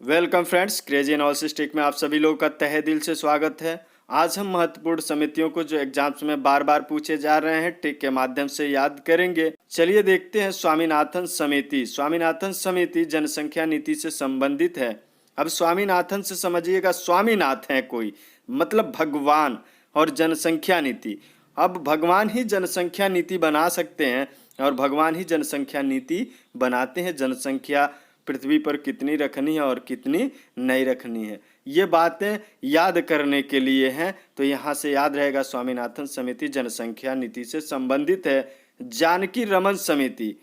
Welcome friends, crazy analysis tech में आप सभी लोगों का तहे दिल से स्वागत है। आज हम महत्वपूर्ण समितियों को जो एग्जाम्स में बार बार पूछे जा रहे हैं टेक के माध्यम से याद करेंगे। चलिए देखते हैं। स्वामीनाथन समिति। स्वामीनाथन समिति जनसंख्या नीति से संबंधित है। अब स्वामीनाथन से समझिएगा, स्वामीनाथ है कोई, मतलब भगवान, और जनसंख्या नीति। अब भगवान ही जनसंख्या नीति बना सकते हैं और भगवान ही जनसंख्या नीति बनाते हैं। जनसंख्या पृथ्वी पर कितनी रखनी है और कितनी नहीं रखनी है, ये बातें याद करने के लिए हैं। तो यहाँ से याद रहेगा, स्वामीनाथन समिति जनसंख्या नीति से संबंधित है। जानकी रमन समिति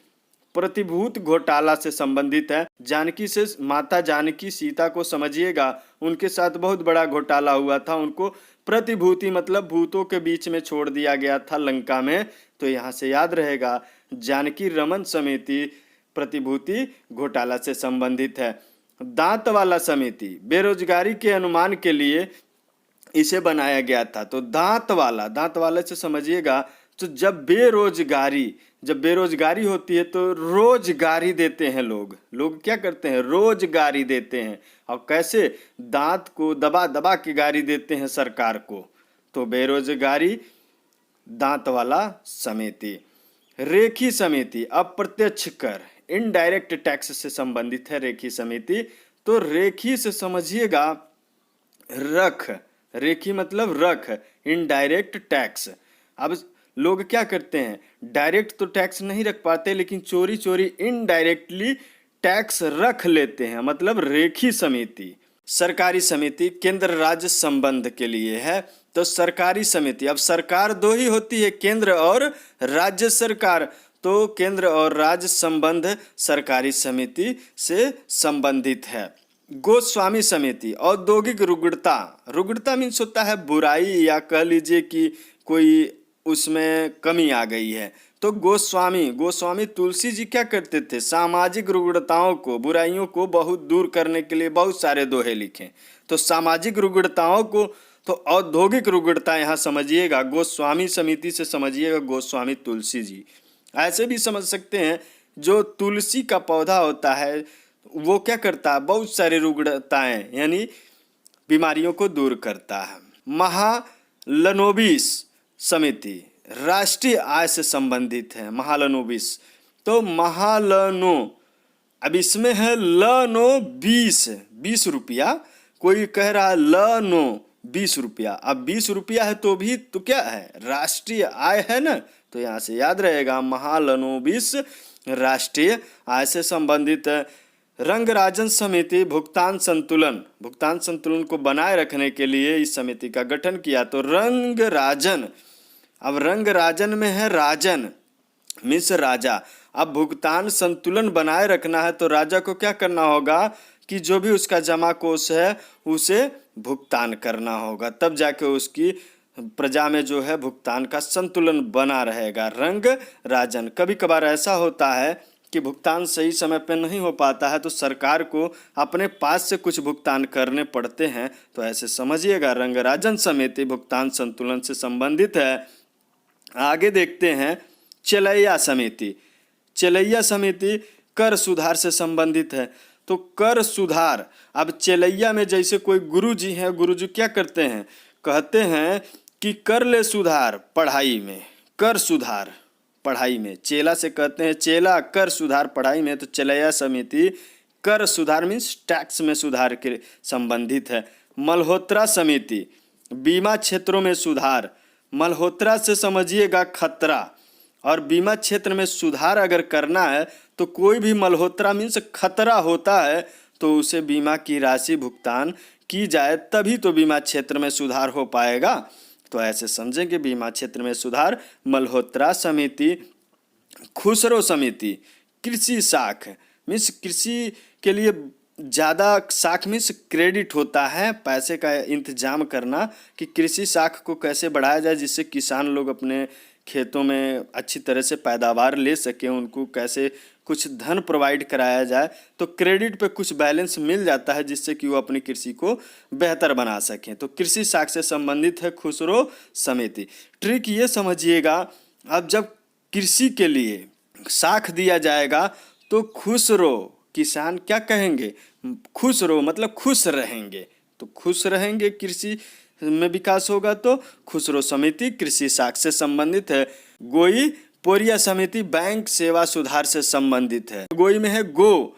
प्रतिभूत घोटाला से संबंधित है। जानकी से माता जानकी सीता को समझिएगा, उनके साथ बहुत बड़ा घोटाला हुआ था। उनको प्रतिभूति मतलब भूतों के बीच में छोड़ दिया गया था लंका में। तो यहाँ से याद रहेगा, जानकी रमन समिति प्रतिभूति घोटाला से संबंधित है। दांत वाला समिति बेरोजगारी के अनुमान के लिए इसे बनाया गया था। तो दांत वाले से समझिएगा, तो जब बेरोजगारी होती है तो रोजगारी देते हैं लोग क्या करते हैं, रोजगारी देते हैं। और कैसे, दांत को दबा दबा के गारी देते हैं सरकार को। तो बेरोजगारी, दांत वाला समिति। रेखी समिति अप्रत्यक्ष कर इनडायरेक्ट टैक्स से संबंधित है रेखी समिति। तो रेखी से समझिएगा रेखी मतलब रख, इनडायरेक्ट टैक्स। अब लोग क्या करते हैं, डायरेक्ट तो टैक्स नहीं रख पाते, लेकिन चोरी चोरी इनडायरेक्टली टैक्स रख लेते हैं, मतलब रेखी समिति। सरकारी समिति केंद्र राज्य संबंध के लिए है। तो सरकारी समिति, अब सरकार दो ही होती है, केंद्र और राज्य सरकार। तो केंद्र और राज्य संबंध सरकारी समिति से संबंधित है। गोस्वामी समिति औद्योगिक रुग्णता मीन्स होता है बुराई, या कह लीजिए कि कोई उसमें कमी आ गई है। तो गोस्वामी तुलसी जी क्या करते थे, सामाजिक रुग्णताओं को, बुराइयों को बहुत दूर करने के लिए बहुत सारे दोहे लिखे। तो सामाजिक रुग्णताओं को, तो औद्योगिक रुग्णता यहाँ समझिएगा गोस्वामी समिति से समझिएगा, गोस्वामी तुलसी जी। ऐसे भी समझ सकते हैं, जो तुलसी का पौधा होता है वो क्या करता है, बहुत सारे रुग्णताएं यानी बीमारियों को दूर करता है। महालनोबिस समिति राष्ट्रीय आय से संबंधित है। महालनोबिस, तो महालनो, अब इसमें है लनो 20 रुपया, कोई कह रहा है लनो 20 रुपया। अब 20 रुपया है तो भी तो क्या है, राष्ट्रीय आय है ना। तो यहाँ से याद रहेगा, महालनोबिस राष्ट्रीय आय से संबंधित है। रंगराजन समिति भुगतान संतुलन को बनाए रखने के लिए इस समिति का गठन किया। तो रंगराजन, अब रंगराजन में है राजन मीन्स राजा। अब भुगतान संतुलन बनाए रखना है तो राजा को क्या करना होगा कि जो भी उसका जमा कोष है उसे भुगतान करना होगा, तब जाके उसकी प्रजा में जो है भुगतान का संतुलन बना रहेगा। रंग राजन, कभी कभार ऐसा होता है कि भुगतान सही समय पे नहीं हो पाता है तो सरकार को अपने पास से कुछ भुगतान करने पड़ते हैं। तो ऐसे समझिएगा, रंगराजन समिति भुगतान संतुलन से संबंधित है। आगे देखते हैं, चलैया समिति कर सुधार से संबंधित है। तो कर सुधार, अब चलैया में जैसे कोई गुरुजी हैं, गुरुजी क्या करते हैं, कहते हैं कि कर ले सुधार पढ़ाई में, कर सुधार पढ़ाई में। चेला से कहते हैं चेला कर सुधार पढ़ाई में। तो चलैया समिति कर सुधार मीन्स टैक्स में सुधार के संबंधित है। मल्होत्रा समिति बीमा क्षेत्रों में सुधार। मल्होत्रा से समझिएगा खतरा, और बीमा क्षेत्र में सुधार अगर करना है तो कोई भी मल्होत्रा मीन्स खतरा होता है तो उसे बीमा की राशि भुगतान की जाए, तभी तो बीमा क्षेत्र में सुधार हो पाएगा। तो ऐसे समझेंगे बीमा क्षेत्र में सुधार। मल्होत्रा समिति। खुसरो समिति कृषि साख मीन्स कृषि के लिए ज़्यादा साख मीन्स क्रेडिट होता है, पैसे का इंतजाम करना कि कृषि साख को कैसे बढ़ाया जाए जिससे किसान लोग अपने खेतों में अच्छी तरह से पैदावार ले सकें, उनको कैसे कुछ धन प्रोवाइड कराया जाए। तो क्रेडिट पे कुछ बैलेंस मिल जाता है जिससे कि वो अपनी कृषि को बेहतर बना सकें। तो कृषि साख से संबंधित है खुसरो समिति। ट्रिक ये समझिएगा, अब जब कृषि के लिए साख दिया जाएगा तो खुसरो किसान क्या कहेंगे, खुश रहो मतलब खुश रहेंगे, तो खुश रहेंगे कृषि में विकास होगा तो खुश रहो समिति कृषि साख से संबंधित है। गोई पोरिया समिति बैंक सेवा सुधार से संबंधित है। गोई में है गो,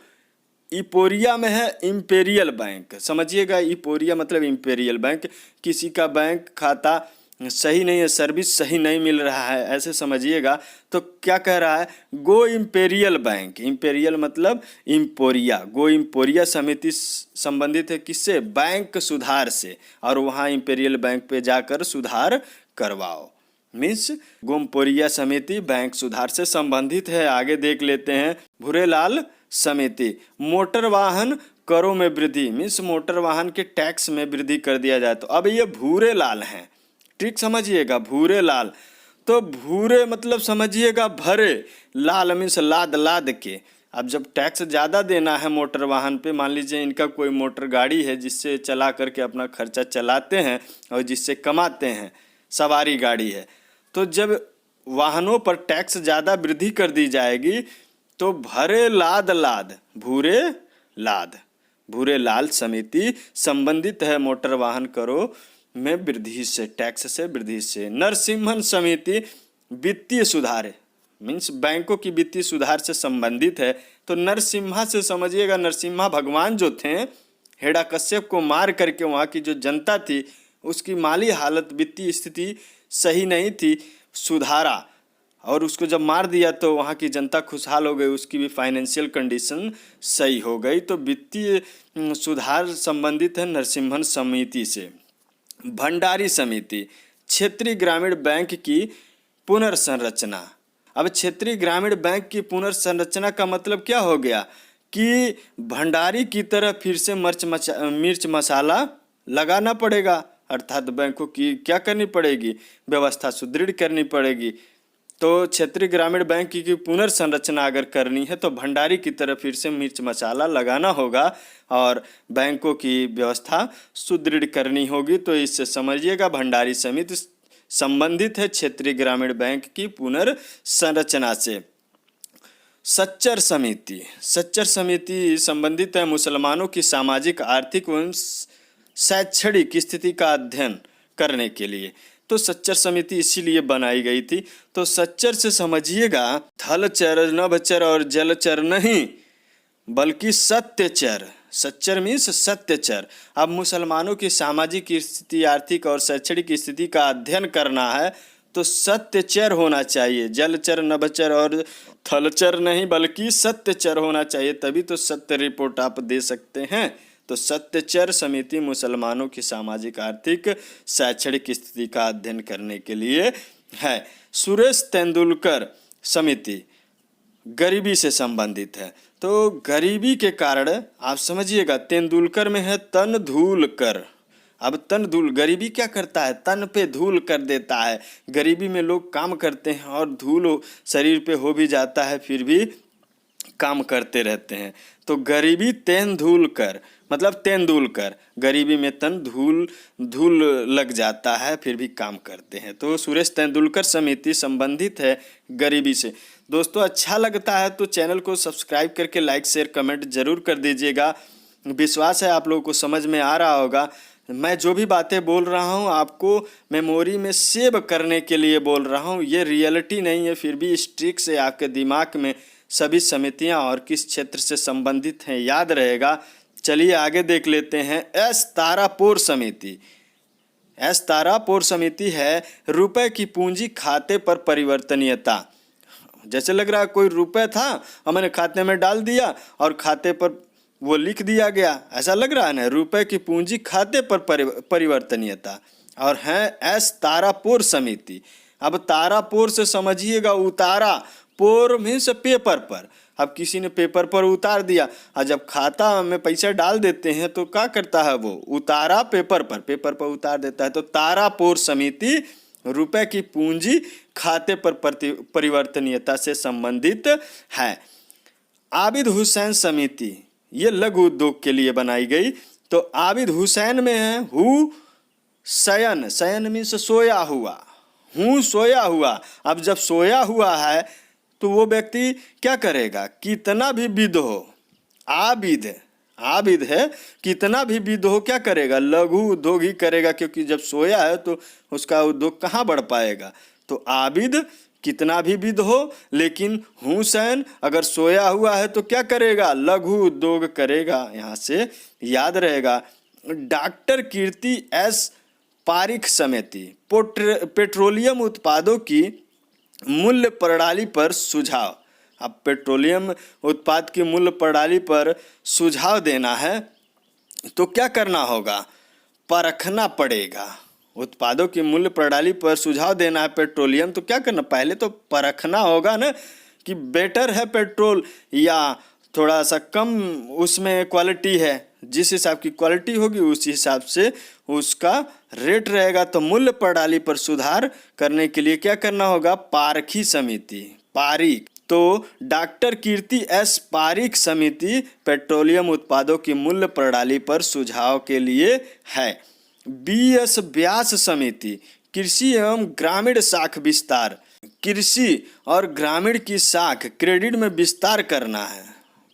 इपोरिया में है इंपेरियल बैंक। समझिएगा, इपोरिया मतलब इंपेरियल बैंक, किसी का बैंक खाता सही नहीं है, सर्विस सही नहीं मिल रहा है, ऐसे समझिएगा। तो क्या कह रहा है, गो इंपेरियल बैंक, इंपेरियल मतलब इम्पोरिया, गो इम्पोरिया समिति संबंधित है किससे, बैंक सुधार से, और वहाँ इंपेरियल बैंक पे जाकर सुधार करवाओ। मीन्स गोमपोरिया समिति बैंक सुधार से संबंधित है। आगे देख लेते हैं भूरेलाल समिति, मोटर वाहन करों में वृद्धि, मीन्स मोटर वाहन के टैक्स में वृद्धि कर दिया जाए। तो अब ये भूरेलाल हैं, ठीक समझिएगा, भूरेलाल। तो भूरे मतलब समझिएगा भरे, लाल मीन्स लाद लाद के। अब जब टैक्स ज़्यादा देना है मोटर वाहन पे, मान लीजिए इनका कोई मोटर गाड़ी है जिससे चला करके अपना खर्चा चलाते हैं और जिससे कमाते हैं, सवारी गाड़ी है, तो जब वाहनों पर टैक्स ज़्यादा वृद्धि कर दी जाएगी तो भरे लाद लाद भूरे लाद, भूरे लाल समिति संबंधित है मोटर वाहन करों में वृद्धि से, टैक्स से वृद्धि से। नरसिम्हन समिति वित्तीय सुधार, मीन्स बैंकों की वित्तीय सुधार से संबंधित है। तो नरसिम्हा से समझिएगा, नरसिम्हा भगवान जो थे, हिरण्यकश्यप को मार करके वहाँ की जो जनता थी उसकी माली हालत वित्तीय स्थिति सही नहीं थी, सुधारा, और उसको जब मार दिया तो वहाँ की जनता खुशहाल हो गई, उसकी भी फाइनेंशियल कंडीशन सही हो गई। तो वित्तीय सुधार संबंधित है नरसिम्हन समिति से। भंडारी समिति क्षेत्रीय ग्रामीण बैंक की पुनर्संरचना। अब क्षेत्रीय ग्रामीण बैंक की पुनर्संरचना का मतलब क्या हो गया कि भंडारी की तरह फिर से मिर्च मसाला लगाना पड़ेगा, अर्थात बैंकों की क्या करनी पड़ेगी, व्यवस्था सुदृढ़ करनी पड़ेगी। तो क्षेत्रीय ग्रामीण बैंक की पुनर्संरचना अगर करनी है तो भंडारी की तरह फिर से मिर्च मसाला लगाना होगा और बैंकों की व्यवस्था सुदृढ़ करनी होगी। तो इससे समझिएगा भंडारी समिति संबंधित है क्षेत्रीय ग्रामीण बैंक की पुनर्संरचना से। सच्चर समिति, सच्चर समिति संबंधित है मुसलमानों की सामाजिक आर्थिक एवं शैक्षणिक स्थिति का अध्ययन करने के लिए। तो सच्चर समिति इसीलिए बनाई गई थी। तो सच्चर से समझिएगा थलचर, नभचर और जलचर नहीं बल्कि सत्यचर। सच्चर मीन्स सत्यचर। अब मुसलमानों की सामाजिक स्थिति, आर्थिक और शैक्षणिक स्थिति का अध्ययन करना है तो सत्यचर होना चाहिए, जलचर, नभचर और थलचर नहीं बल्कि सत्यचर होना चाहिए, तभी तो सत्य रिपोर्ट आप दे सकते हैं। तो सत्यचर समिति मुसलमानों की सामाजिक, आर्थिक, शैक्षणिक स्थिति का अध्ययन करने के लिए है। सुरेश तेंदुलकर समिति गरीबी से संबंधित है। तो गरीबी के कारण आप समझिएगा, तेंदुलकर में है तन धूल कर। अब तन धूल, गरीबी क्या करता है, तन पे धूल कर देता है। गरीबी में लोग काम करते हैं और धूल शरीर पे हो भी जाता है फिर भी काम करते रहते हैं। तो गरीबी तेंदुल कर मतलब तेंदुलकर, गरीबी में तन धूल लग जाता है फिर भी काम करते हैं। तो सुरेश तेंदुलकर समिति संबंधित है गरीबी से। दोस्तों अच्छा लगता है तो चैनल को सब्सक्राइब करके लाइक शेयर कमेंट जरूर कर दीजिएगा। विश्वास है आप लोगों को समझ में आ रहा होगा। मैं जो भी बातें बोल रहा हूँ आपको मेमोरी में सेव करने के लिए बोल रहा हूँ, ये रियलिटी नहीं है, फिर भी इस ट्रिक से आपके दिमाग में सभी समितियाँ और किस क्षेत्र से संबंधित हैं याद रहेगा। चलिए आगे देख लेते हैं। एस तारापुर समिति, एस तारापुर समिति है रुपए की पूंजी खाते पर परिवर्तनीयता। जैसे लग रहा है कोई रुपए था और मैंने खाते में डाल दिया और खाते पर वो लिख दिया गया, ऐसा लग रहा है ना। रुपए की पूंजी खाते पर परिवर्तनीयता। और है एस तारापुर समिति। अब तारापुर से समझिएगा उतारा, पोर मीन्स पेपर पर। अब किसी ने पेपर पर उतार दिया और जब खाता में पैसा डाल देते हैं तो क्या करता है वो, उतारा पेपर पर उतार देता है। तो तारापुर समिति रुपए की पूंजी खाते पर परिवर्तनीयता से संबंधित है। आबिद हुसैन समिति ये लघु उद्योग के लिए बनाई गई। तो आबिद हुसैन में है हु शयन, शयन मीन्स सोया हुआ, हूँ सोया हुआ। अब जब सोया हुआ है तो वो व्यक्ति क्या करेगा, कितना भी विद हो, आबिद आबिद है, कितना भी विद हो क्या करेगा, लघु उद्योग ही करेगा, क्योंकि जब सोया है तो उसका उद्योग कहाँ बढ़ पाएगा। तो आबिद कितना भी विद हो, लेकिन हुसैन अगर सोया हुआ है तो क्या करेगा, लघु उद्योग करेगा। यहाँ से याद रहेगा। डॉक्टर कीर्ति एस पारिख समिति पेट्रोलियम उत्पादों की मूल्य प्रणाली पर सुझाव। अब पेट्रोलियम उत्पाद की मूल्य प्रणाली पर सुझाव देना है तो क्या करना होगा, परखना पड़ेगा। उत्पादों की मूल्य प्रणाली पर सुझाव देना है पेट्रोलियम, तो क्या करना, पहले तो परखना होगा ना कि बेटर है पेट्रोल या थोड़ा सा कम उसमें क्वालिटी है। जिस हिसाब की क्वालिटी होगी उस हिसाब से उसका रेट रहेगा। तो मूल्य प्रणाली पर सुधार करने के लिए क्या करना होगा, पारखी समिति, पारिक। तो डॉक्टर कीर्ति एस पारिक समिति पेट्रोलियम उत्पादों की मूल्य प्रणाली पर सुझाव के लिए है। बी एस व्यास समिति कृषि एवं ग्रामीण शाख विस्तार, कृषि और ग्रामीण की शाख क्रेडिट में विस्तार करना है।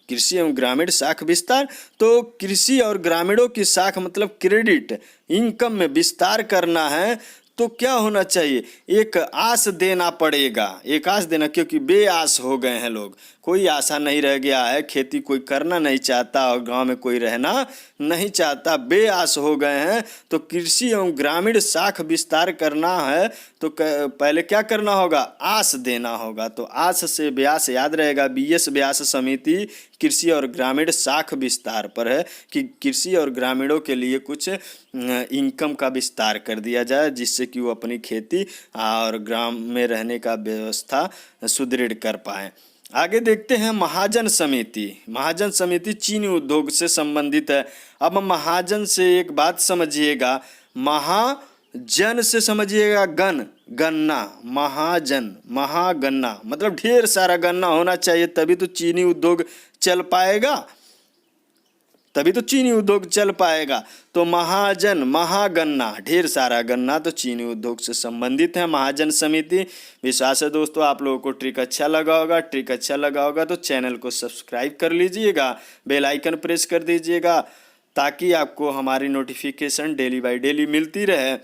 कृषि एवं ग्रामीण शाख विस्तार, तो कृषि और ग्रामीणों की शाख मतलब क्रेडिट इनकम में विस्तार करना है। तो क्या होना चाहिए, एक आस देना पड़ेगा, एक आस देना, क्योंकि बेआस हो गए हैं लोग, कोई आशा नहीं रह गया है, खेती कोई करना नहीं चाहता और गांव में कोई रहना नहीं चाहता, बेआस हो गए हैं। तो कृषि एवं ग्रामीण शाख विस्तार करना है तो पहले क्या करना होगा, आस देना होगा। तो आस से व्यास याद रहेगा। बीएस व्यास समिति कृषि और ग्रामीण शाख विस्तार पर है कि कृषि और ग्रामीणों के लिए कुछ इनकम का विस्तार कर दिया जाए, जिससे कि वो अपनी खेती और ग्राम में रहने का व्यवस्था सुदृढ़ कर पाएँ। आगे देखते हैं महाजन समिति। महाजन समिति चीनी उद्योग से संबंधित है। अब महाजन से एक बात समझिएगा, महाजन से समझिएगा गन, गन्ना, महाजन, महागन्ना मतलब ढेर सारा गन्ना होना चाहिए, तभी तो चीनी उद्योग चल पाएगा, तभी तो चीनी उद्योग चल पाएगा। तो महाजन, महागन्ना, ढेर सारा गन्ना, तो चीनी उद्योग से संबंधित है महाजन समिति। विश्वास है दोस्तों आप लोगों को ट्रिक अच्छा लगा होगा। ट्रिक अच्छा लगा होगा तो चैनल को सब्सक्राइब कर लीजिएगा, बेल आइकन प्रेस कर दीजिएगा, ताकि आपको हमारी नोटिफिकेशन डेली बाय डेली मिलती रहे।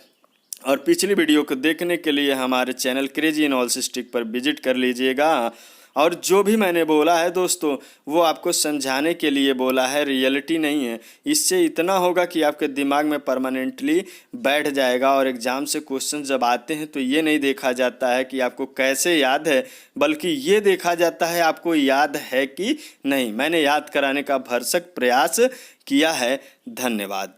और पिछली वीडियो को देखने के लिए हमारे चैनल क्रेजी एनालिसिस पर विजिट कर लीजिएगा। और जो भी मैंने बोला है दोस्तों वो आपको समझाने के लिए बोला है, रियलिटी नहीं है। इससे इतना होगा कि आपके दिमाग में परमानेंटली बैठ जाएगा। और एग्ज़ाम से क्वेश्चन जब आते हैं तो ये नहीं देखा जाता है कि आपको कैसे याद है, बल्कि ये देखा जाता है आपको याद है कि नहीं। मैंने याद कराने का भरसक प्रयास किया है। धन्यवाद।